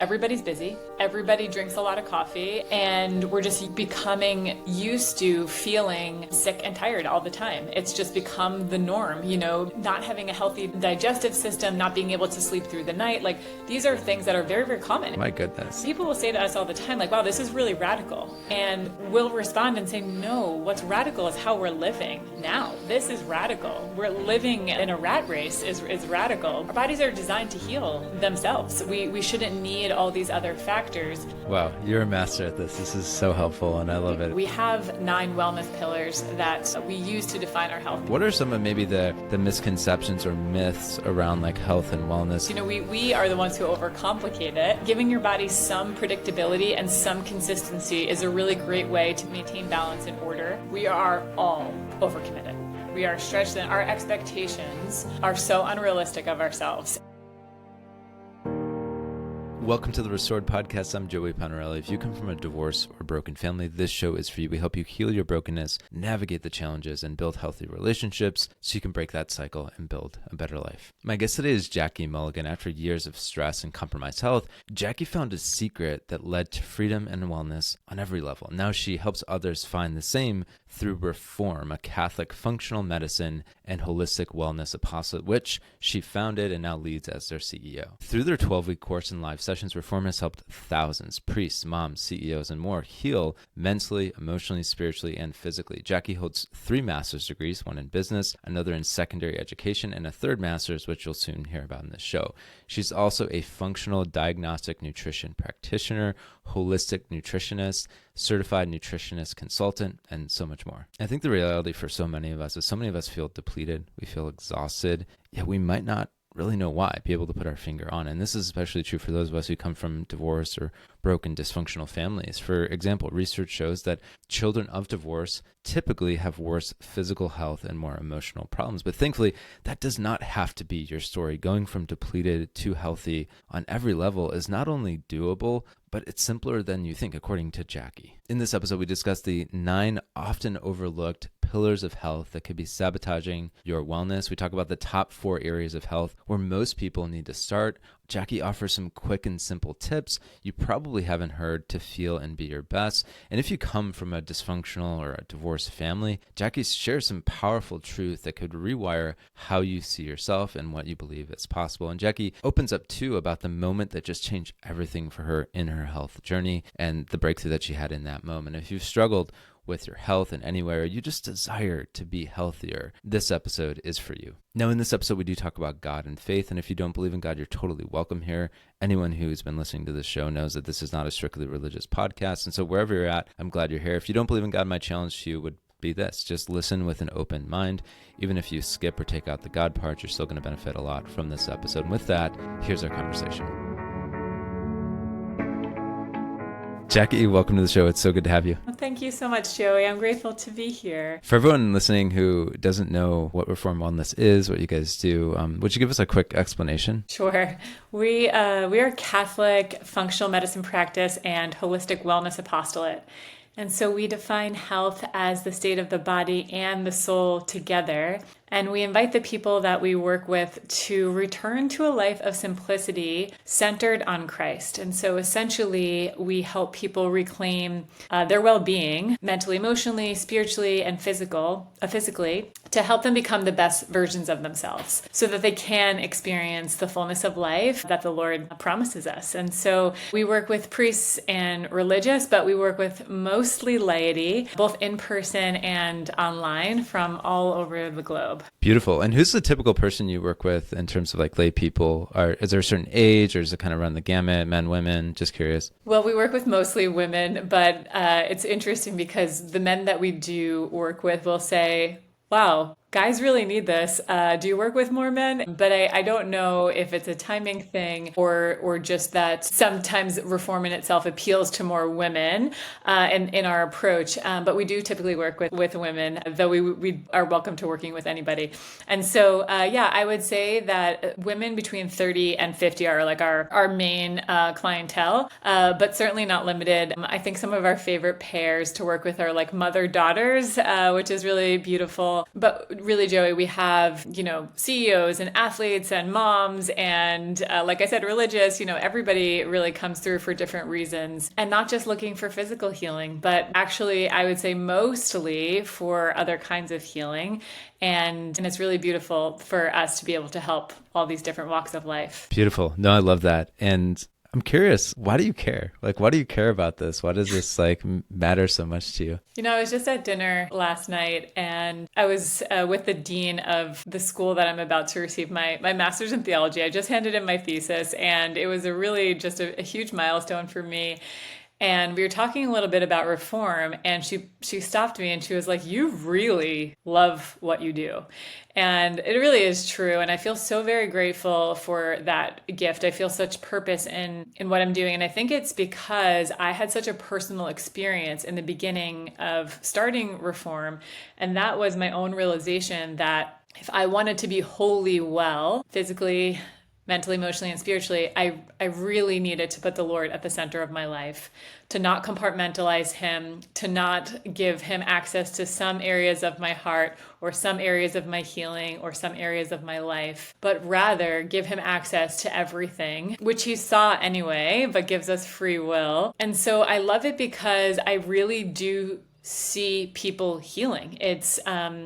Everybody's busy. Everybody drinks a lot of coffee, and we're just becoming used to feeling sick and tired all the time. It's just become the norm, not having a healthy digestive system, not being able to sleep through the night. Like, these are things that are very, very common. My goodness. People will say to us all the time, like, wow, this is really radical. And we'll respond and say, no, what's radical is how we're living now. This is radical. We're living in a rat race is radical. Our bodies are designed to heal themselves. We shouldn't need all these other factors. Wow, you're a master at this. This is so helpful, and I love it. We have 9 wellness pillars that we use to define our health. What are some of maybe the misconceptions or myths around like health and wellness? We are the ones who overcomplicate it. Giving your body some predictability and some consistency is a really great way to maintain balance and order. We are all overcommitted. We are stretched, and our expectations are so unrealistic of ourselves. Welcome to the Restored Podcast. I'm Joey Panarelli. If you come from a divorce or broken family, this show is for you. We help you heal your brokenness, navigate the challenges, and build healthy relationships so you can break that cycle and build a better life. My guest today is Jackie Mulligan. After years of stress and compromised health, Jackie found a secret that led to freedom and wellness on every level. Now she helps others find the same through Reform, a Catholic functional medicine and holistic wellness apostolate, which she founded and now leads as their CEO. Through their 12-week course and live sessions, Reform has helped thousands, priests, moms, CEOs, and more heal mentally, emotionally, spiritually, and physically. Jackie holds 3 master's degrees, one in business, another in secondary education, and a 3rd master's, which you'll soon hear about in this show. She's also a functional diagnostic nutrition practitioner, holistic nutritionist, certified nutritionist consultant, and so much more. I think the reality for so many of us is so many of us feel depleted, we feel exhausted, yet we might not really know why, be able to put our finger on. And this is especially true for those of us who come from divorce or broken, dysfunctional families. For example, research shows that children of divorce typically have worse physical health and more emotional problems. But thankfully, that does not have to be your story. Going from depleted to healthy on every level is not only doable, but it's simpler than you think, according to Jackie. In this episode, we discuss the 9 often overlooked pillars of health that could be sabotaging your wellness. We talk about the top 4 areas of health where most people need to start. Jackie offers some quick and simple tips you probably haven't heard to feel and be your best. And if you come from a dysfunctional or a divorced family, Jackie shares some powerful truth that could rewire how you see yourself and what you believe is possible. And Jackie opens up too about the moment that just changed everything for her in her health journey and the breakthrough that she had in that moment. If you've struggled with your health in any way, or you just desire to be healthier, this episode is for you. Now, in this episode, we do talk about God and faith, and if you don't believe in God, you're totally welcome here. Anyone who's been listening to this show knows that this is not a strictly religious podcast, and so wherever you're at, I'm glad you're here. If you don't believe in God, my challenge to you would be this: just listen with an open mind. Even if you skip or take out the God part, you're still going to benefit a lot from this episode. And with that, here's our conversation. Jackie, welcome to the show. It's so good to have you. Well, thank you so much, Joey. I'm grateful to be here. For everyone listening who doesn't know what Reform Wellness is, what you guys do, would you give us a quick explanation? Sure. We are Catholic functional medicine practice and holistic wellness apostolate. And so we define health as the state of the body and the soul together. And we invite the people that we work with to return to a life of simplicity centered on Christ. And so essentially, we help people reclaim their well-being, mentally, emotionally, spiritually, and physically, to help them become the best versions of themselves so that they can experience the fullness of life that the Lord promises us. And so we work with priests and religious, but we work with mostly laity, both in person and online from all over the globe. Beautiful. And who's the typical person you work with in terms of like lay people? Is there a certain age, or does it kind of run the gamut, men, women? Just curious. Well, we work with mostly women, but it's interesting because the men that we do work with will say, wow, guys really need this. Do you work with more men? But I don't know if it's a timing thing or just that sometimes Reform in itself appeals to more women in our approach. But we do typically work with women, though we are welcome to working with anybody. And so, I would say that women between 30 and 50 are like our main clientele, but certainly not limited. I think some of our favorite pairs to work with are like mother-daughters, which is really beautiful. But really, Joey, we have, CEOs and athletes and moms and, like I said, religious, everybody really comes through for different reasons, and not just looking for physical healing, but actually, I would say mostly for other kinds of healing. And it's really beautiful for us to be able to help all these different walks of life. Beautiful. No, I love that. And I'm curious, why do you care? Like, why do you care about this? Why does this matter so much to you? I was just at dinner last night, and I was with the dean of the school that I'm about to receive my master's in theology. I just handed in my thesis, and it was a huge milestone for me. And we were talking a little bit about reform, and she stopped me and she was like, "You really love what you do." And it really is true. And I feel so very grateful for that gift. I feel such purpose in what I'm doing. And I think it's because I had such a personal experience in the beginning of starting reform. And that was my own realization that if I wanted to be wholly well, physically, mentally, emotionally, and spiritually, I really needed to put the Lord at the center of my life, to not compartmentalize him, to not give him access to some areas of my heart or some areas of my healing or some areas of my life, but rather give him access to everything, which he saw anyway, but gives us free will. And so I love it because I really do see people healing. It's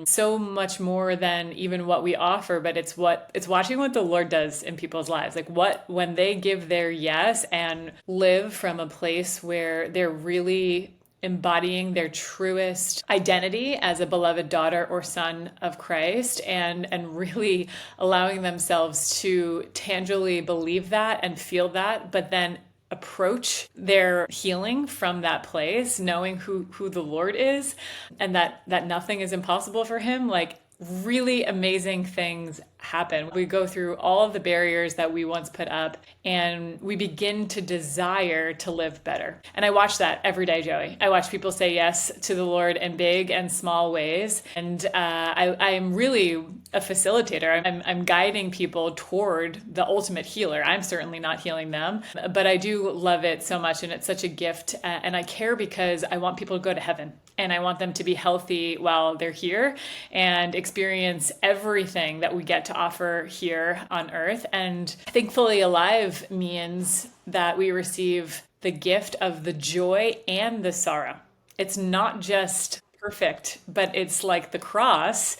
so much more than even what we offer, but it's watching what the Lord does in people's lives. Like when they give their yes and live from a place where they're really embodying their truest identity as a beloved daughter or son of Christ, and really allowing themselves to tangibly believe that and feel that, but then approach their healing from that place, knowing who the Lord is, and that nothing is impossible for him. Like, really amazing things happen. We go through all of the barriers that we once put up, and we begin to desire to live better. And I watch that every day, Joey. I watch people say yes to the Lord in big and small ways. And I am really a facilitator. I'm guiding people toward the ultimate healer. I'm certainly not healing them, but I do love it so much. And it's such a gift. And I care because I want people to go to heaven. And I want them to be healthy while they're here and experience everything that we get to offer here on earth. And I think fully alive means that we receive the gift of the joy and the sorrow. It's not just perfect, but it's like the cross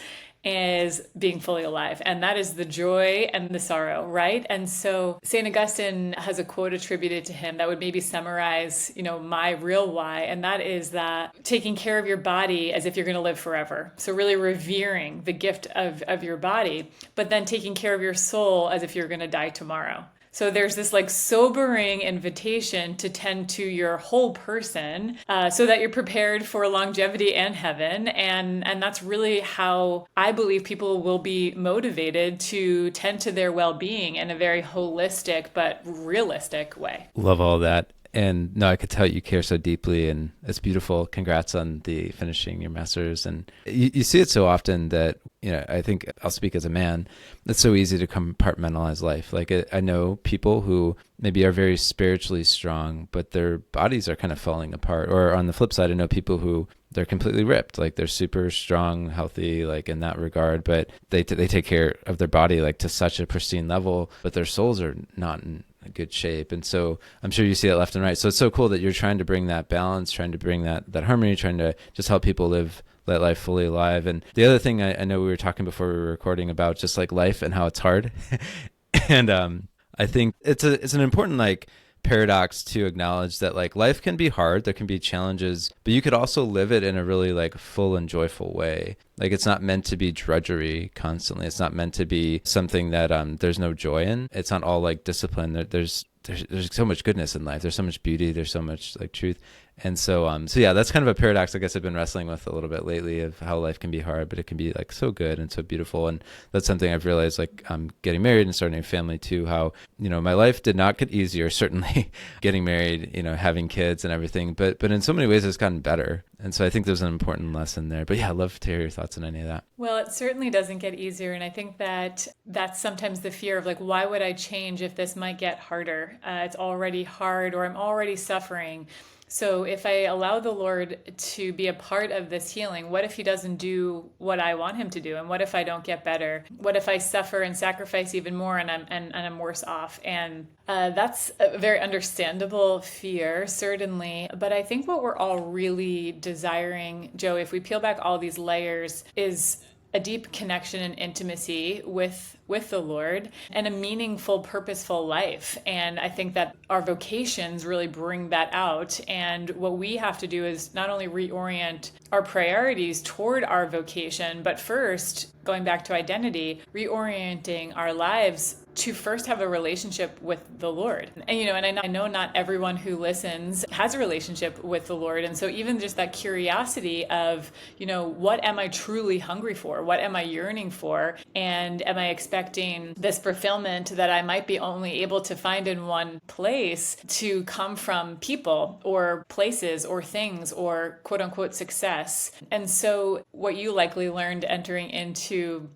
is being fully alive. And that is the joy and the sorrow, right? And so St. Augustine has a quote attributed to him that would maybe summarize, my real why. And that is that taking care of your body as if you're going to live forever. So really revering the gift of your body, but then taking care of your soul as if you're going to die tomorrow. So there's this sobering invitation to tend to your whole person so that you're prepared for longevity and heaven. And that's really how I believe people will be motivated to tend to their well-being in a very holistic but realistic way. Love all that. And no, I could tell you care so deeply, and it's beautiful. Congrats on the finishing your master's. And you see it so often that, I think I'll speak as a man, it's so easy to compartmentalize life. Like I know people who maybe are very spiritually strong, but their bodies are kind of falling apart. Or on the flip side, I know people who they're completely ripped, like they're super strong, healthy, like in that regard, but they take care of their body like to such a pristine level, but their souls are not in good shape. And so I'm sure you see it left and right. So it's so cool that you're trying to bring that balance, trying to bring that harmony, trying to just help people live life fully alive. And the other thing I know we were talking before we were recording about just like life and how it's hard. And I think it's an important paradox to acknowledge that life can be hard, there can be challenges, but you could also live it in a really full and joyful way. It's not meant to be drudgery constantly. It's not meant to be something that there's no joy in. It's not all discipline. There's so much goodness in life. There's so much beauty. There's so much truth. And so yeah, that's kind of a paradox I guess I've been wrestling with a little bit lately, of how life can be hard, but it can be so good and so beautiful. And that's something I've realized I'm getting married and starting a family too, how, my life did not get easier, certainly getting married, having kids and everything, but in so many ways it's gotten better. And so I think there's an important lesson there. But yeah, I'd love to hear your thoughts on any of that. Well, it certainly doesn't get easier. And I think that that's sometimes the fear of why would I change if this might get harder? It's already hard, or I'm already suffering. So if I allow the Lord to be a part of this healing, what if he doesn't do what I want him to do? And what if I don't get better? What if I suffer and sacrifice even more and I'm worse off? And that's a very understandable fear, certainly. But I think what we're all really desiring, Joe, if we peel back all these layers, is a deep connection and intimacy with the Lord and a meaningful, purposeful life. And I think that our vocations really bring that out. And what we have to do is not only reorient our priorities toward our vocation, but first, going back to identity, reorienting our lives to first have a relationship with the Lord. And and I know not everyone who listens has a relationship with the Lord. And so even just that curiosity of, what am I truly hungry for? What am I yearning for? And am I expecting this fulfillment that I might be only able to find in one place to come from people or places or things or quote unquote success? And so what you likely learned entering into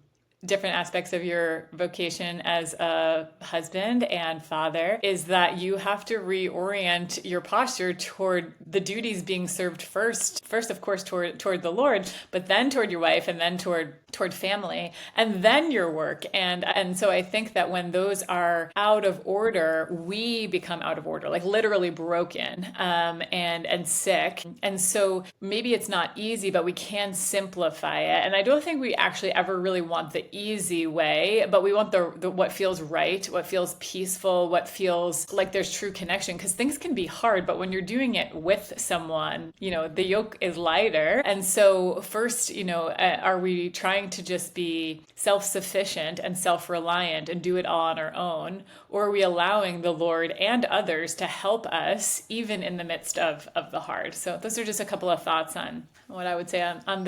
different aspects of your vocation as a husband and father is that you have to reorient your posture toward the duties being served first of course toward the Lord, but then toward your wife, and then toward family, and then your work. And so I think that when those are out of order, we become out of order, like literally broken, and sick. And so maybe it's not easy, but we can simplify it. And I don't think we actually ever really want the easy way, but we want the what feels right, what feels peaceful, what feels like there's true connection, because things can be hard, but when you're doing it with someone, the yoke is lighter. And so first, are we trying to just be self-sufficient and self-reliant and do it all on our own, or are we allowing the Lord and others to help us even in the midst of the hard? So those are just a couple of thoughts on what I would say on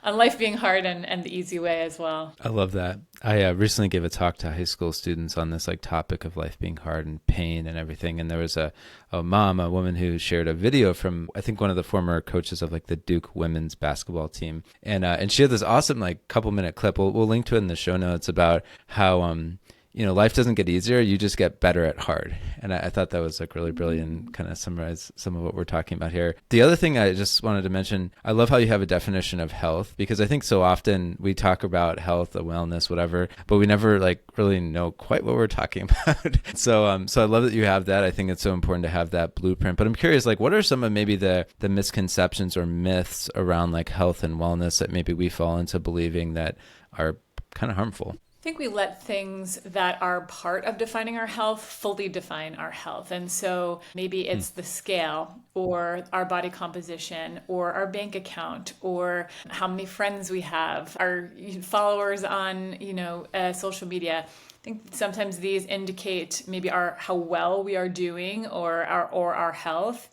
life being hard and the easy way as well. I love that. I recently gave a talk to high school students on this topic of life being hard and pain and everything. And there was a woman who shared a video from, I think, one of the former coaches of the Duke women's basketball team. And she had this awesome couple minute clip. We'll link to it in the show notes about how, life doesn't get easier. You just get better at hard. And I thought that was really brilliant, kind of summarize some of what we're talking about here. The other thing I just wanted to mention, I love how you have a definition of health, because I think so often we talk about health, wellness, whatever, but we never really know quite what we're talking about. So I love that you have that. I think it's so important to have that blueprint. But I'm curious, what are some of maybe the misconceptions or myths around health and wellness that maybe we fall into believing that are kind of harmful? I think we let things that are part of defining our health fully define our health. And so maybe it's the scale or our body composition or our bank account or how many friends we have, our followers on, social media. I think sometimes these indicate maybe how well we are doing or our health.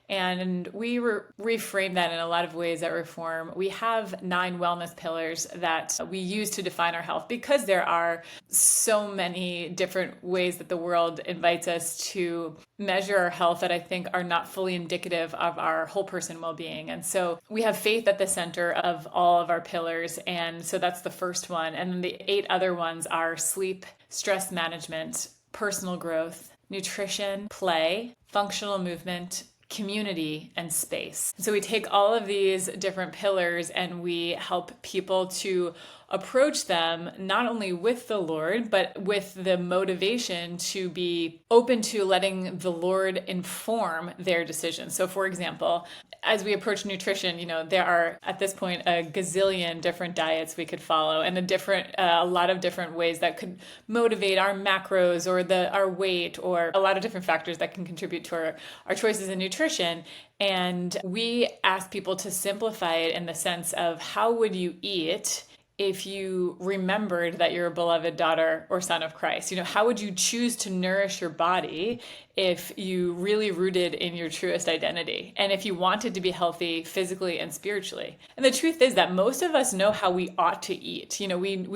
And we reframe that in a lot of ways at Reform. We have 9 wellness pillars that we use to define our health, because there are so many different ways that the world invites us to measure our health that I think are not fully indicative of our whole person well-being. And so we have faith at the center of all of our pillars. And so that's the first one. And then the 8 other ones are sleep, stress management, personal growth, nutrition, play, functional movement, community, and space. So we take all of these different pillars and we help people to approach them not only with the Lord, but with the motivation to be open to letting the Lord inform their decisions. So for example, as we approach nutrition, there are at this point a gazillion different diets we could follow, and a lot of different ways that could motivate our macros or our weight, or a lot of different factors that can contribute to our choices in nutrition. And we ask people to simplify it in the sense of, how would you eat if you remembered that you're a beloved daughter or son of Christ? How would you choose to nourish your body if you really rooted in your truest identity, and if you wanted to be healthy physically and spiritually? And the truth is that most of us know how we ought to eat. We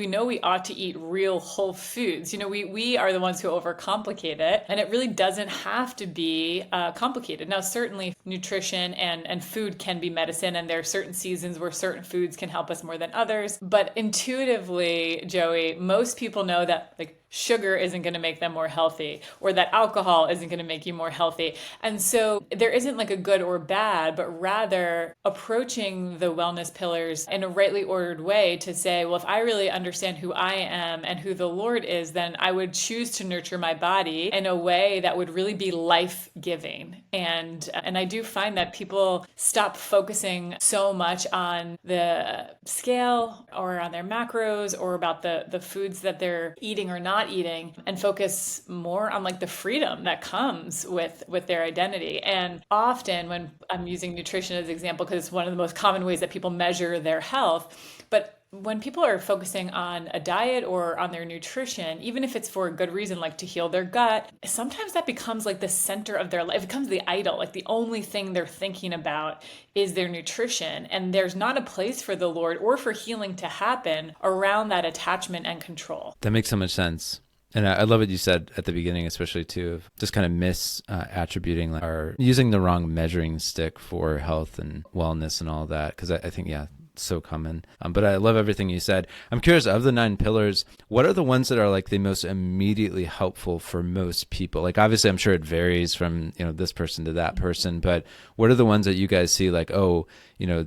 know we ought to eat real whole foods. We are the ones who overcomplicate it, and it really doesn't have to be complicated. Now, certainly nutrition and food can be medicine, and there are certain seasons where certain foods can help us more than others. But intuitively, Joey, most people know that sugar isn't going to make them more healthy, or that alcohol isn't going to make you more healthy. And so there isn't like a good or bad, but rather approaching the wellness pillars in a rightly ordered way to say, well, if I really understand who I am and who the Lord is, then I would choose to nurture my body in a way that would really be life-giving. And I do find that people stop focusing so much on the scale or on their macros or about the foods that they're eating or not eating, and focus more on like the freedom that comes with their identity. And often when I'm using nutrition as an example, because it's one of the most common ways that people measure their health, but when people are focusing on a diet or on their nutrition, even if it's for a good reason, like to heal their gut, sometimes that becomes like the center of their life. It becomes the idol. Like the only thing they're thinking about is their nutrition. And there's not a place for the Lord or for healing to happen around that attachment and control. That makes so much sense. And I love what you said at the beginning, especially too, of just kind of attributing or using the wrong measuring stick for health and wellness and all that. Because I think, yeah, so common. But I love everything you said. I'm curious, of the 9 pillars, what are the ones that are like the most immediately helpful for most people? Like, obviously, I'm sure it varies from, this person to that person, but what are the ones that you guys see like, oh,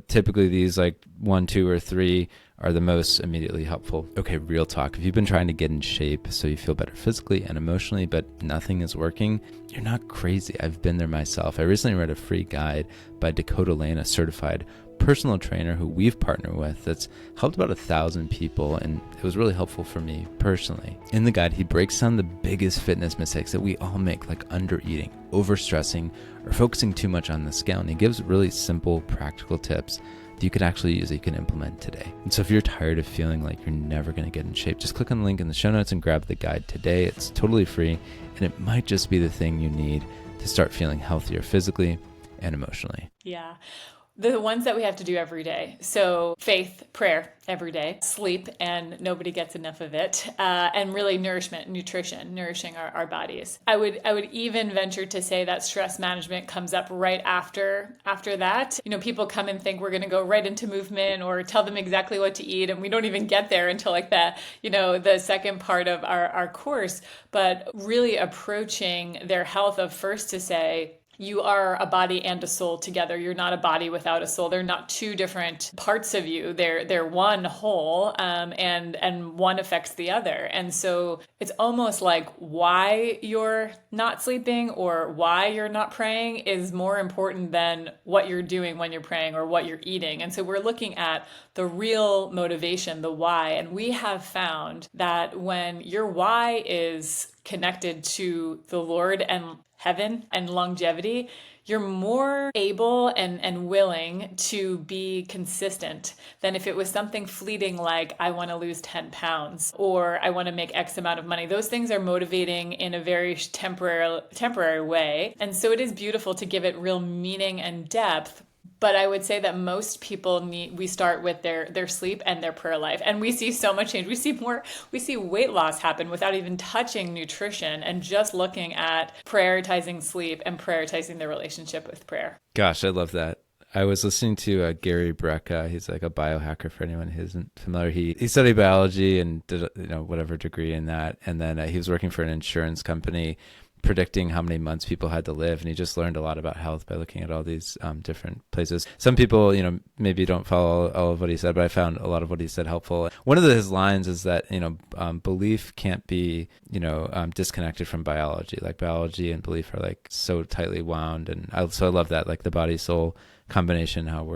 typically these like 1, 2, or 3 are the most immediately helpful? Okay, real talk. If you've been trying to get in shape so you feel better physically and emotionally, but nothing is working, you're not crazy. I've been there myself. I recently read a free guide by Dakota, a certified personal trainer who we've partnered with that's helped about 1,000 people, and it was really helpful for me personally. In the guide, he breaks down the biggest fitness mistakes that we all make, like under-eating, overstressing, or focusing too much on the scale, and he gives really simple, practical tips that you can actually use, that you can implement today. And so if you're tired of feeling like you're never going to get in shape, just click on the link in the show notes and grab the guide today. It's totally free, and it might just be the thing you need to start feeling healthier physically and emotionally. Yeah. The ones that we have to do every day. So faith, prayer every day, sleep, and nobody gets enough of it. And really nourishment, nutrition, nourishing our bodies. I would even venture to say that stress management comes up right after that. People come and think we're going to go right into movement or tell them exactly what to eat. And we don't even get there until like the second part of our course. But really approaching their health of first to say, you are a body and a soul together. You're not a body without a soul. They're not two different parts of you. They're one whole, and one affects the other. And so it's almost like why you're not sleeping or why you're not praying is more important than what you're doing when you're praying or what you're eating. And so we're looking at the real motivation, the why. And we have found that when your why is connected to the Lord and heaven and longevity, you're more able and willing to be consistent than if it was something fleeting like, I want to lose 10 pounds or I want to make X amount of money. Those things are motivating in a very temporary way. And so it is beautiful to give it real meaning and depth. But I would say that most people we start with their sleep and their prayer life. And we see so much change. We see weight loss happen without even touching nutrition and just looking at prioritizing sleep and prioritizing their relationship with prayer. Gosh, I love that. I was listening to Gary Brecka. He's like a biohacker for anyone who isn't familiar. He studied biology and did whatever degree in that. And then he was working for an insurance company predicting how many months people had to live, and he just learned a lot about health by looking at all these different places. Some people maybe don't follow all of what he said, but I found a lot of what he said helpful. One of his lines is that belief can't be disconnected from biology. Like biology and belief are like so tightly wound, and I love that, like the body soul combination, how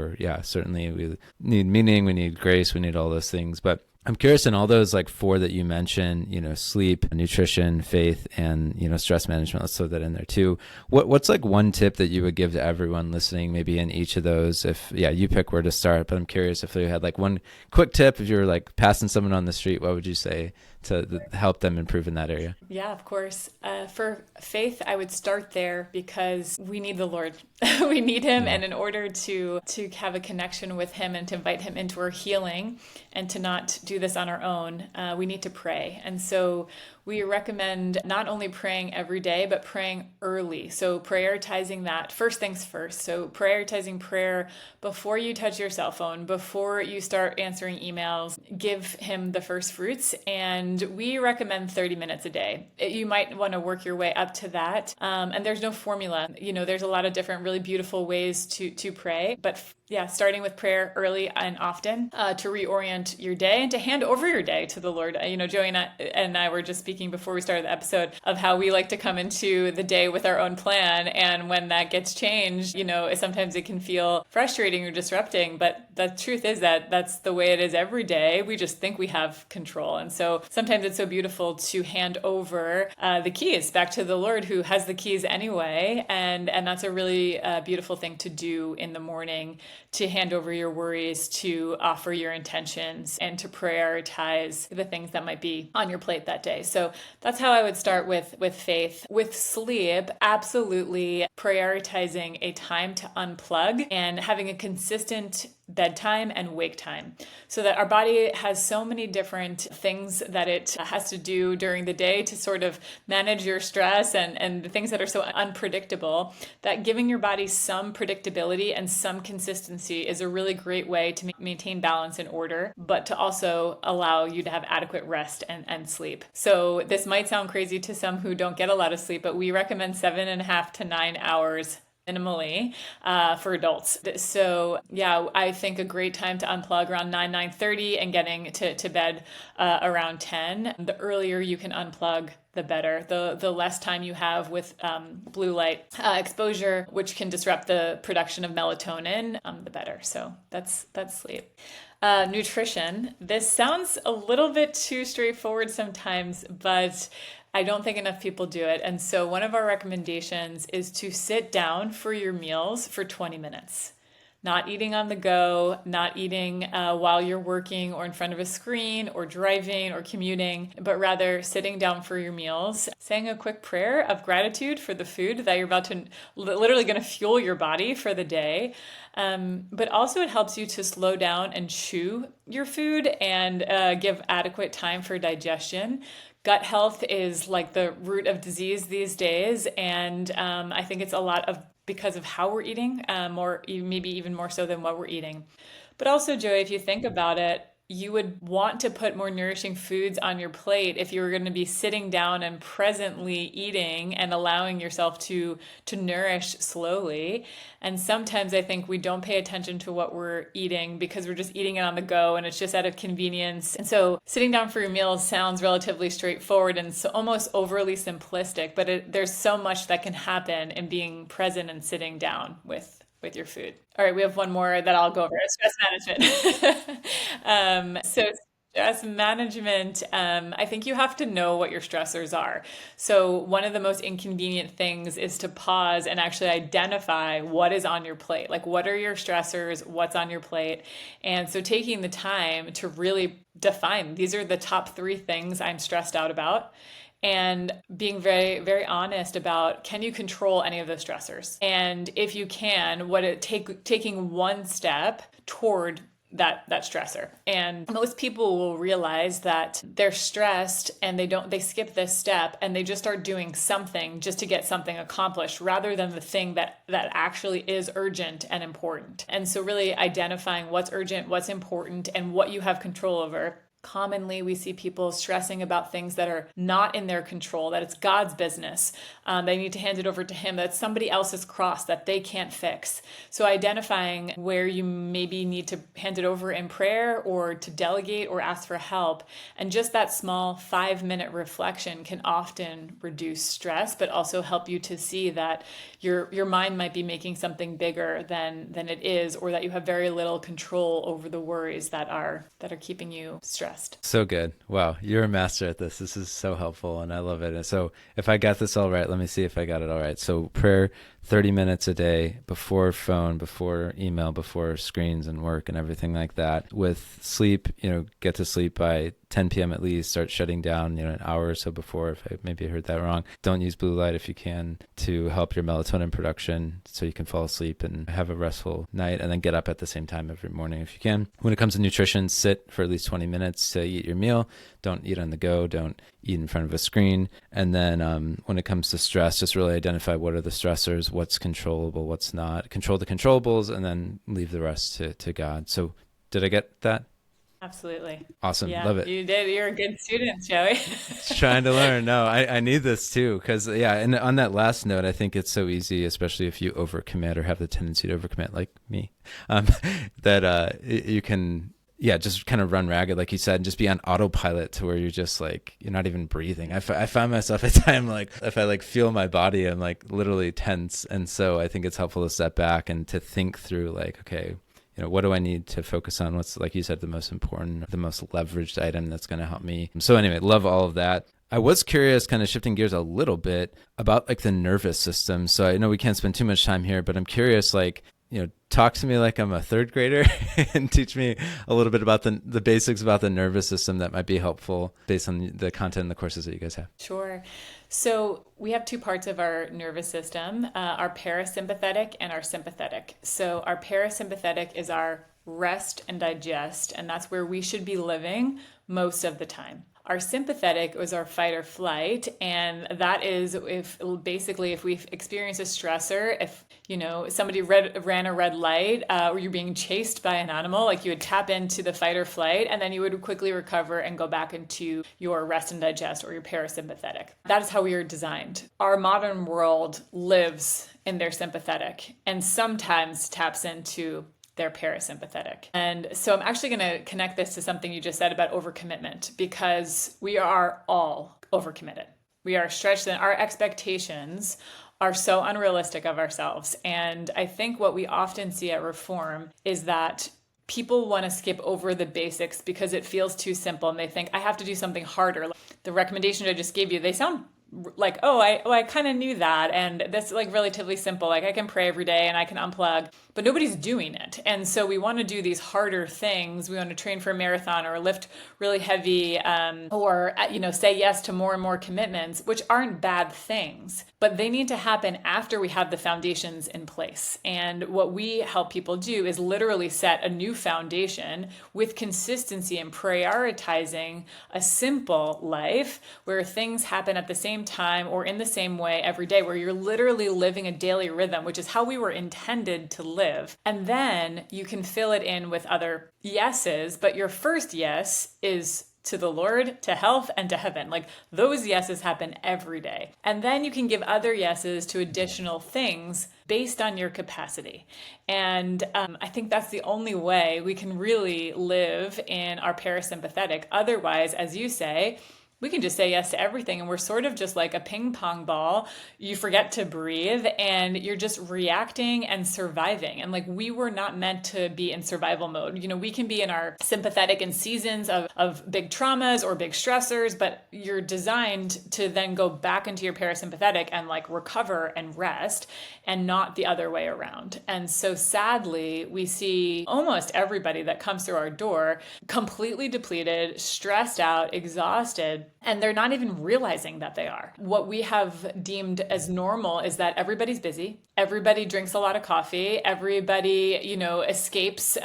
certainly we need meaning, we need grace, we need all those things. But I'm curious, in all those like 4 that you mentioned, sleep, nutrition, faith, and, stress management, let's throw that in there too. What's like one tip that you would give to everyone listening, maybe in each of those? If, you pick where to start, but I'm curious if you had like one quick tip, if you were like passing someone on the street, what would you say to help them improve in that area? Yeah, of course. For faith, I would start there because we need the Lord. We need him. Yeah. And in order to have a connection with him and to invite him into our healing and to not do this on our own, we need to pray. And so we recommend not only praying every day, but praying early. So prioritizing that first things first. So prioritizing prayer before you touch your cell phone, before you start answering emails, give him the first fruits and And we recommend 30 minutes a day. You might want to work your way up to that. And there's no formula. There's a lot of different really beautiful ways to pray. But yeah, starting with prayer early and often to reorient your day and to hand over your day to the Lord. Joey and I were just speaking before we started the episode of how we like to come into the day with our own plan. And when that gets changed, sometimes it can feel frustrating or disrupting. But the truth is that that's the way it is every day. We just think we have control. And so sometimes it's so beautiful to hand over the keys back to the Lord, who has the keys anyway. And that's a really beautiful thing to do in the morning, to hand over your worries, to offer your intentions, and to prioritize the things that might be on your plate that day. So that's how I would start with faith. With sleep, absolutely prioritizing a time to unplug and having a consistent bedtime and wake time, so that our body has so many different things that it has to do during the day to sort of manage your stress and the things that are so unpredictable, that giving your body some predictability and some consistency is a really great way to maintain balance and order, but to also allow you to have adequate rest and sleep. So this might sound crazy to some who don't get a lot of sleep, but we recommend 7.5 to 9 hours minimally for adults. So yeah, I think a great time to unplug around 9:30 and getting to bed around 10. The earlier you can unplug, the better. The less time you have with blue light exposure, which can disrupt the production of melatonin, the better. So that's sleep. Nutrition. This sounds a little bit too straightforward sometimes, but I don't think enough people do it. And so one of our recommendations is to sit down for your meals for 20 minutes. Not eating on the go, not eating while you're working or in front of a screen or driving or commuting, but rather sitting down for your meals, saying a quick prayer of gratitude for the food that you're about to, literally going to fuel your body for the day. But also it helps you to slow down and chew your food and give adequate time for digestion. Gut health is like the root of disease these days, and I think it's a lot of because of how we're eating, more maybe even more so than what we're eating. But also, Joey, if you think about it, you would want to put more nourishing foods on your plate if you were going to be sitting down and presently eating and allowing yourself to nourish slowly. And sometimes I think we don't pay attention to what we're eating because we're just eating it on the go and it's just out of convenience. And so sitting down for your meals sounds relatively straightforward and so almost overly simplistic, but there's so much that can happen in being present and sitting down with your food. All right, we have one more that I'll go over. Stress management. So stress management, I think you have to know what your stressors are. So one of the most inconvenient things is to pause and actually identify what is on your plate. Like, what are your stressors? What's on your plate? And so taking the time to really define, these are the top 3 things I'm stressed out about. And being very, very honest about, can you control any of those stressors? And if you can, taking one step toward that stressor. And most people will realize that they're stressed and they skip this step and they just start doing something just to get something accomplished rather than the thing that actually is urgent and important. And so really identifying what's urgent, what's important, and what you have control over. Commonly, we see people stressing about things that are not in their control, that it's God's business. They need to hand it over to Him. That's somebody else's cross that they can't fix. So identifying where you maybe need to hand it over in prayer or to delegate or ask for help. And just that small 5-minute reflection can often reduce stress, but also help you to see that your mind might be making something bigger than it is, or that you have very little control over the worries that are keeping you stressed. So good. Wow. You're a master at this. This is so helpful and I love it. And so if I got this all right, let me see if I got it all right. So prayer 30 minutes a day, before phone, before email, before screens and work and everything like that. With sleep, get to sleep by 10 p.m. at least, start shutting down, an hour or so before, if I maybe heard that wrong. Don't use blue light if you can, to help your melatonin production so you can fall asleep and have a restful night, and then get up at the same time every morning if you can. When it comes to nutrition, sit for at least 20 minutes to eat your meal. Don't eat on the go. Don't eat in front of a screen. And then when it comes to stress, just really identify what are the stressors, what's controllable, what's not. Control the controllables, and then leave the rest to God. So did I get that? Absolutely. Awesome. Yeah, Love it. you did. You're a good student, Joey. Trying to learn. No, I need this too. Cause yeah. And on that last note, I think it's so easy, especially if you overcommit or have the tendency to overcommit like me, um, that, you can, yeah, just kind of run ragged, like you said, and just be on autopilot to where you're just like, you're not even breathing. I find myself at time, like if I like feel my body, I'm like literally tense. And so I think it's helpful to step back and to think through like, okay, what do I need to focus on? What's, like you said, the most important, the most leveraged item that's going to help me? So anyway, love all of that. I was curious, kind of shifting gears a little bit, about like the nervous system. So I know we can't spend too much time here, but I'm curious, like, talk to me like I'm a third grader and teach me a little bit about the basics about the nervous system that might be helpful based on the content and the courses that you guys have. Sure. So we have two parts of our nervous system, our parasympathetic and our sympathetic. So our parasympathetic is our rest and digest, and that's where we should be living most of the time. Our sympathetic is our fight or flight, and that is if we experience a stressor, if somebody ran a red light, or you're being chased by an animal, like you would tap into the fight or flight, and then you would quickly recover and go back into your rest and digest or your parasympathetic. That is how we are designed. Our modern world lives in their sympathetic and sometimes taps into their parasympathetic. And so I'm actually going to connect this to something you just said about overcommitment, because we are all overcommitted. We are stretched, and our expectations are so unrealistic of ourselves. And I think what we often see at Reform is that people want to skip over the basics because it feels too simple, and they think, I have to do something harder. The recommendations I just gave you, they sound like, I kind of knew that, and that's like relatively simple. Like I can pray every day and I can unplug, but nobody's doing it. And so we want to do these harder things. We want to train for a marathon or lift really heavy, or say yes to more and more commitments, which aren't bad things, but they need to happen after we have the foundations in place. And what we help people do is literally set a new foundation with consistency and prioritizing a simple life where things happen at the same time or in the same way every day, where you're literally living a daily rhythm, which is how we were intended to live. And then you can fill it in with other yeses, but your first yes is to the Lord, to health, and to heaven. Like those yeses happen every day. And then you can give other yeses to additional things based on your capacity. And I think that's the only way we can really live in our parasympathetic. Otherwise, as you say, we can just say yes to everything, and we're sort of just like a ping pong ball. You forget to breathe and you're just reacting and surviving. And like we were not meant to be in survival mode. We can be in our sympathetic in seasons of big traumas or big stressors, but you're designed to then go back into your parasympathetic and like recover and rest, and not the other way around. And so sadly, we see almost everybody that comes through our door completely depleted, stressed out, exhausted, and they're not even realizing that they are. What we have deemed as normal is that everybody's busy, everybody drinks a lot of coffee, everybody, escapes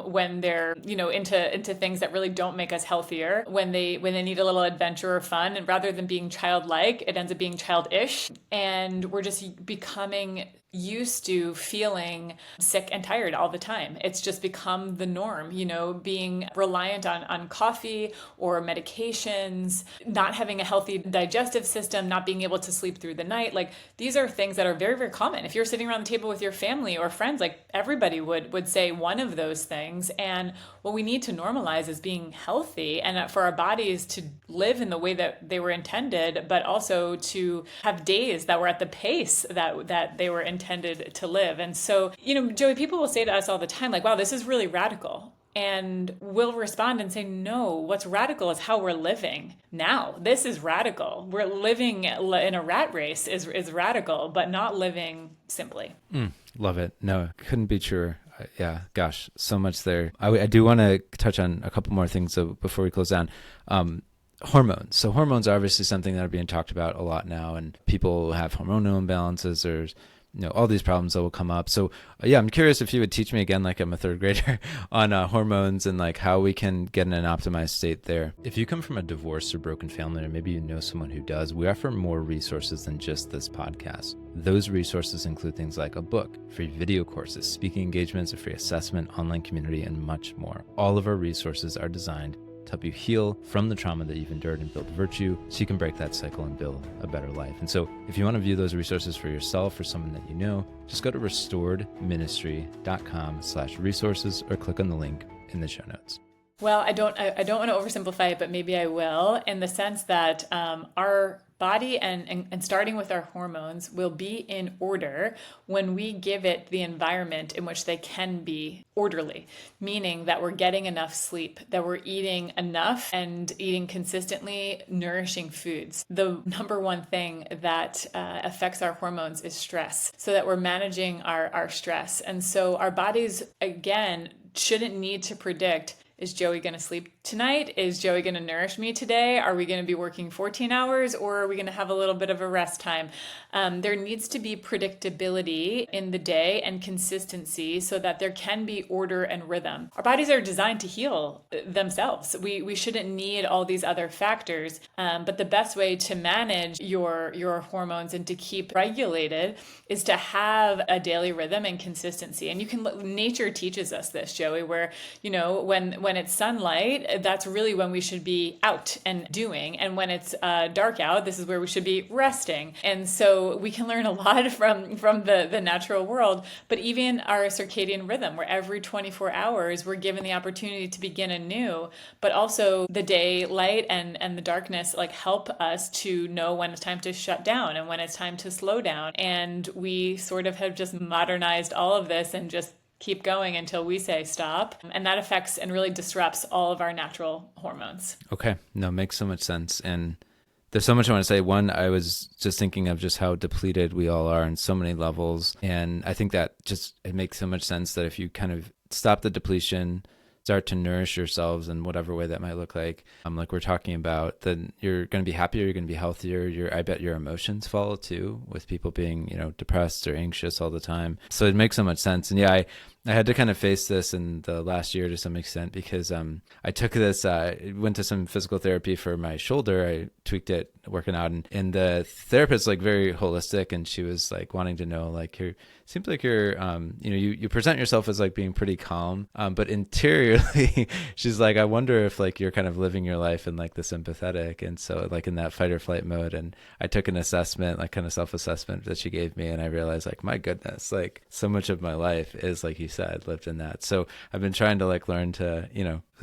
when they're, into things that really don't make us healthier, when they need a little adventure or fun, and rather than being childlike, it ends up being childish, and we're just becoming used to feeling sick and tired all the time. It's just become the norm, being reliant on coffee or medications, not having a healthy digestive system, not being able to sleep through the night. Like these are things that are very, very common. If you're sitting around the table with your family or friends, like everybody would say one of those things. And what we need to normalize is being healthy, and for our bodies to live in the way that they were intended, but also to have days that were at the pace that they were intended to live. And so, Joey, people will say to us all the time, like, wow, this is really radical. And we'll respond and say, no, what's radical is how we're living now. This is radical. We're living in a rat race is radical, but not living simply. Love it. No, couldn't be truer. Yeah, gosh, so much there. I do want to touch on a couple more things before we close down. Hormones. So hormones are obviously something that are being talked about a lot now, and people have hormonal imbalances. There's all these problems that will come up. So yeah, I'm curious if you would teach me again, like I'm a third grader, on hormones and like how we can get in an optimized state there. If you come from a divorced or broken family, or maybe you know someone who does, we offer more resources than just this podcast. Those resources include things like a book, free video courses, speaking engagements, a free assessment, online community, and much more. All of our resources are designed to help you heal from the trauma that you've endured and build virtue so you can break that cycle and build a better life. And so if you want to view those resources for yourself or someone that you know, just go to restoredministry.com/resources or click on the link in the show notes. Well, I don't want to oversimplify it, but maybe I will, in the sense that our body and starting with our hormones will be in order when we give it the environment in which they can be orderly, meaning that we're getting enough sleep, that we're eating enough and eating consistently nourishing foods. The number one thing that affects our hormones is stress, so that we're managing our stress. And so our bodies, again, shouldn't need to predict, is Joey going to sleep tonight? Is Joey going to nourish me today? Are we going to be working 14 hours or are we going to have a little bit of a rest time? There needs to be predictability in the day and consistency so that there can be order and rhythm. Our bodies are designed to heal themselves. We shouldn't need all these other factors, but the best way to manage your hormones and to keep regulated is to have a daily rhythm and consistency. And nature teaches us this, Joey, where, when it's sunlight, that's really when we should be out and doing. And when it's dark out, this is where we should be resting. And so we can learn a lot from the natural world, but even our circadian rhythm, where every 24 hours we're given the opportunity to begin anew, but also the daylight and the darkness help us to know when it's time to shut down and when it's time to slow down. And we sort of have just modernized all of this and just keep going until we say stop. And that affects and really disrupts all of our natural hormones. Okay. No, makes so much sense. And there's so much I want to say. One, I was just thinking of just how depleted we all are in so many levels. And I think that it makes so much sense that if you kind of stop the depletion, start to nourish yourselves in whatever way that might look like we're talking about, then you're going to be happier, you're going to be healthier. I bet your emotions follow too, with people being, depressed or anxious all the time. So it makes so much sense. And yeah, I had to kind of face this in the last year to some extent because I took this, went to some physical therapy for my shoulder. I tweaked it working out, and the therapist very holistic, and she was wanting to know seems like you're you present yourself as being pretty calm, but interiorly she's like, I wonder if you're kind of living your life in the sympathetic, and so in that fight or flight mode. And I took an assessment, kind of self-assessment that she gave me, and I realized my goodness, so much of my life is you said, lived in that. So I've been trying to learn to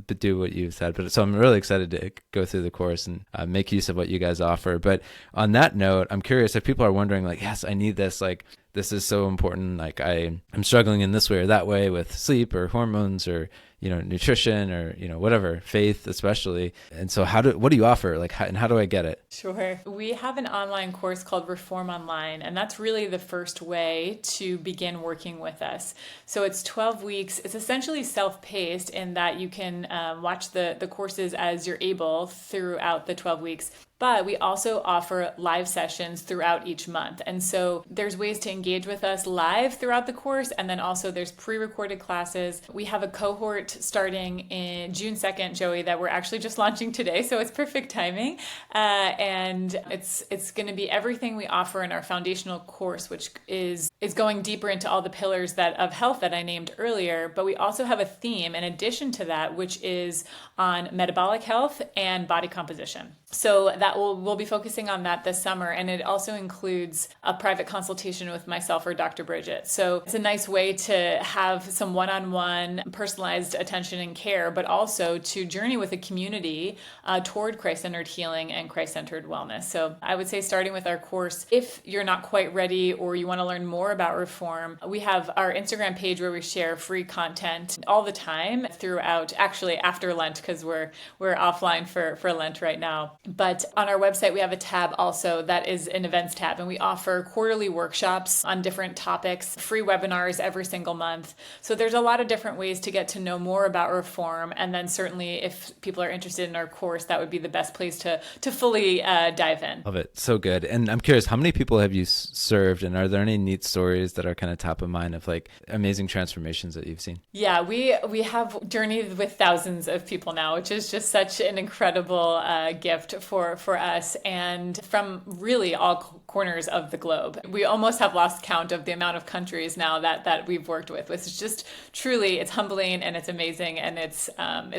to do what you said, but so I'm really excited to go through the course and make use of what you guys offer. But on that note, I'm curious if people are wondering yes, I need this, this is so important, I'm struggling in this way or that way with sleep or hormones or nutrition or whatever, faith especially. And so what do you offer, and how do I get it? Sure. We have an online course called Reform Online, and that's really the first way to begin working with us. So it's 12 weeks. It's essentially self-paced in that you can watch the courses as you're able throughout the 12 weeks. But we also offer live sessions throughout each month. And so there's ways to engage with us live throughout the course. And then also there's pre-recorded classes. We have a cohort starting in June 2nd, Joey, that we're actually just launching today. So it's perfect timing. And it's going to be everything we offer in our foundational course, which is going deeper into all the pillars of health that I named earlier. But we also have a theme in addition to that, which is on metabolic health and body composition. So that we'll be focusing on that this summer, and it also includes a private consultation with myself or Dr. Bridget. So it's a nice way to have some one-on-one personalized attention and care, but also to journey with a community toward Christ-centered healing and Christ-centered wellness. So I would say starting with our course, if you're not quite ready or you want to learn more about Reform, we have our Instagram page where we share free content all the time throughout, actually after Lent, because we're offline for Lent right now. But on our website, we have a tab also that is an events tab, and we offer quarterly workshops on different topics, free webinars every single month. So there's a lot of different ways to get to know more about Reform. And then certainly if people are interested in our course, that would be the best place to fully dive in. Love it. So good. And I'm curious, how many people have you served, and are there any neat stories that are kind of top of mind of like amazing transformations that you've seen? Yeah, we have journeyed with thousands of people now, which is just such an incredible gift for us, and from really all corners of the globe. We almost have lost count of the amount of countries now that we've worked with, which is just truly, it's humbling and it's amazing, and it's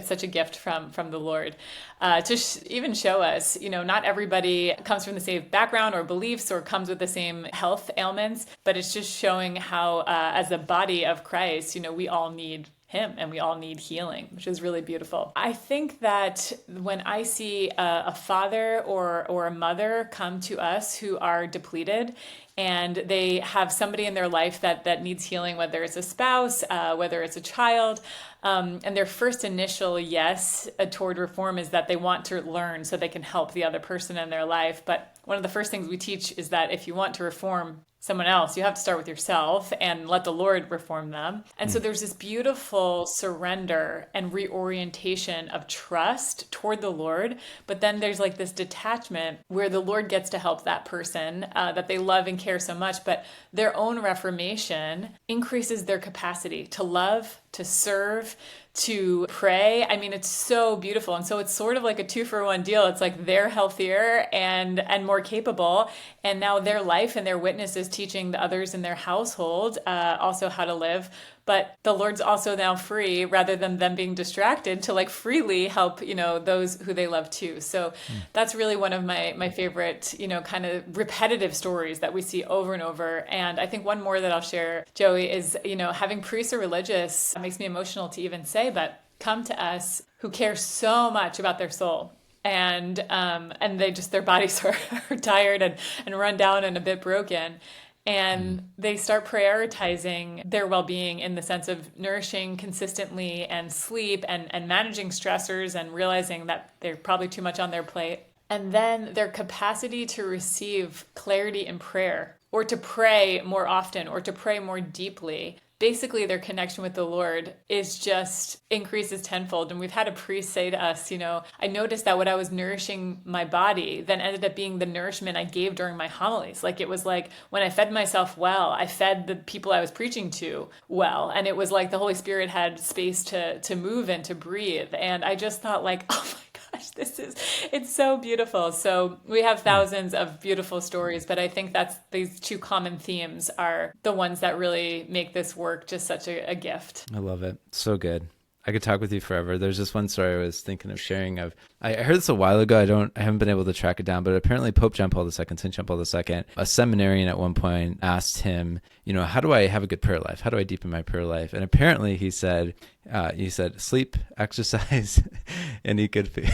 such a gift from the Lord to even show us, not everybody comes from the same background or beliefs or comes with the same health ailments, but it's just showing how as a body of Christ, we all need him and we all need healing, which is really beautiful. I think that when I see a father or a mother come to us who are depleted and they have somebody in their life that needs healing, whether it's a spouse, whether it's a child, and their first initial yes toward Reform is that they want to learn so they can help the other person in their life. But one of the first things we teach is that if you want to reform someone else, you have to start with yourself and let the Lord reform them. And so there's this beautiful surrender and reorientation of trust toward the Lord. But then there's like this detachment where the Lord gets to help that person that they love and care so much, but their own reformation increases their capacity to love, to serve, to pray. I mean, it's so beautiful. And so it's sort of like a 2-for-1 deal. It's like they're healthier and more capable. And now their life and their witness is teaching the others in their household also how to live. But the Lord's also now free, rather than them being distracted, to like freely help, those who they love too. So that's really one of my favorite, kind of repetitive stories that we see over and over. And I think one more that I'll share, Joey, is, having priests or religious makes me emotional to even say, but come to us who care so much about their soul. And they just, their bodies are tired and run down and a bit broken. And they start prioritizing their well-being in the sense of nourishing consistently and sleep and managing stressors and realizing that they're probably too much on their plate. And then their capacity to receive clarity in prayer, or to pray more often, or to pray more deeply. Basically, their connection with the Lord is just increases tenfold. And we've had a priest say to us, I noticed that what I was nourishing my body then ended up being the nourishment I gave during my homilies. Like, it was like when I fed myself well, I fed the people I was preaching to well. And it was like the Holy Spirit had space to move and to breathe. And I just thought like, oh my gosh, it's so beautiful. So we have thousands of beautiful stories, but I think that's these two common themes are the ones that really make this work just such a gift. I love it. So good. I could talk with you forever. There's this one story I was thinking of sharing of, I heard this a while ago. I haven't been able to track it down, but apparently Pope John Paul II, St. John Paul II, a seminarian at one point asked him, how do I have a good prayer life? How do I deepen my prayer life? And apparently he said, sleep, exercise, and eat good food.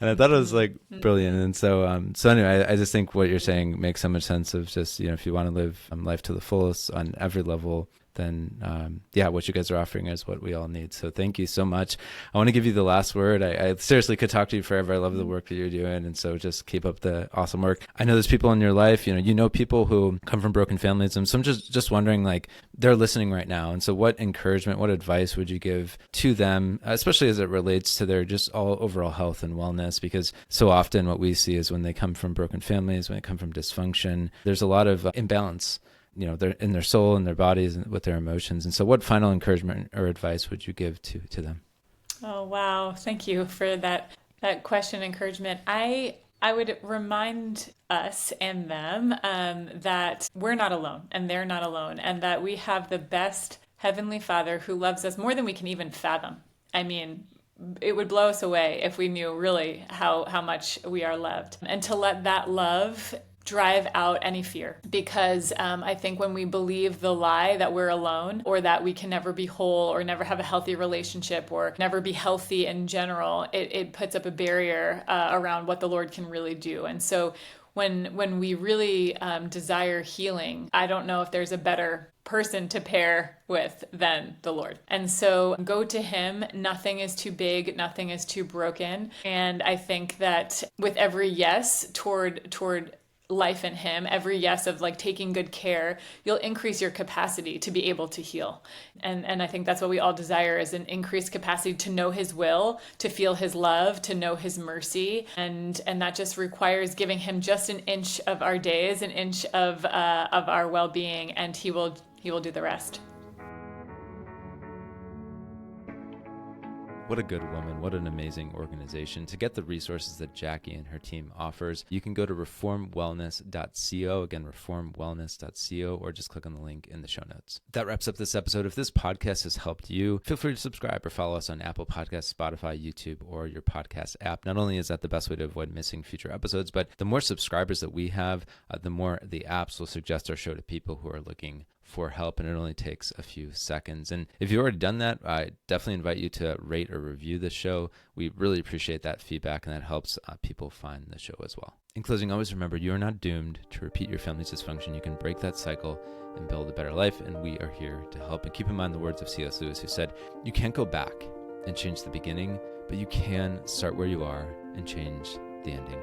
And I thought it was like brilliant. And so anyway, I just think what you're saying makes so much sense of just, if you want to live life to the fullest on every level, then what you guys are offering is what we all need. So thank you so much. I want to give you the last word. I seriously could talk to you forever. I love the work that you're doing. And so just keep up the awesome work. I know there's people in your life, people who come from broken families. And so I'm just wondering, like, they're listening right now. And so what encouragement, what advice would you give to them, especially as it relates to their just all overall health and wellness? Because so often what we see is when they come from broken families, when they come from dysfunction, there's a lot of imbalance, they're in their soul and their bodies and with their emotions. And so what final encouragement or advice would you give to them? Oh, wow. Thank you for that question, encouragement. I would remind us and them that we're not alone and they're not alone, and that we have the best Heavenly Father who loves us more than we can even fathom. I mean, it would blow us away if we knew really how much we are loved. And to let that love drive out any fear, because I think when we believe the lie that we're alone, or that we can never be whole, or never have a healthy relationship, or never be healthy in general, it puts up a barrier around what the Lord can really do. And so when we really desire healing, I don't know if there's a better person to pair with than the Lord. And so go to him. Nothing is too big, nothing is too broken. And I think that with every yes toward life in him, every yes of like taking good care, you'll increase your capacity to be able to heal. And I think that's what we all desire, is an increased capacity to know his will, to feel his love, to know his mercy. And that just requires giving him just an inch of our days, an inch of our well-being, and he will do the rest. What a good woman. What an amazing organization. To get the resources that Jackie and her team offers, you can go to reformwellness.co. Again, reformwellness.co, or just click on the link in the show notes. That wraps up this episode. If this podcast has helped you, feel free to subscribe or follow us on Apple Podcasts, Spotify, YouTube, or your podcast app. Not only is that the best way to avoid missing future episodes, but the more subscribers that we have, the more the apps will suggest our show to people who are looking for help, and it only takes a few seconds. And if you've already done that, I definitely invite you to rate or review the show. We really appreciate that feedback, and that helps people find the show as well. In closing, always remember, you are not doomed to repeat your family's dysfunction. You can break that cycle and build a better life, and we are here to help. And keep in mind the words of C.S. Lewis, who said, you can't go back and change the beginning, but you can start where you are and change the ending.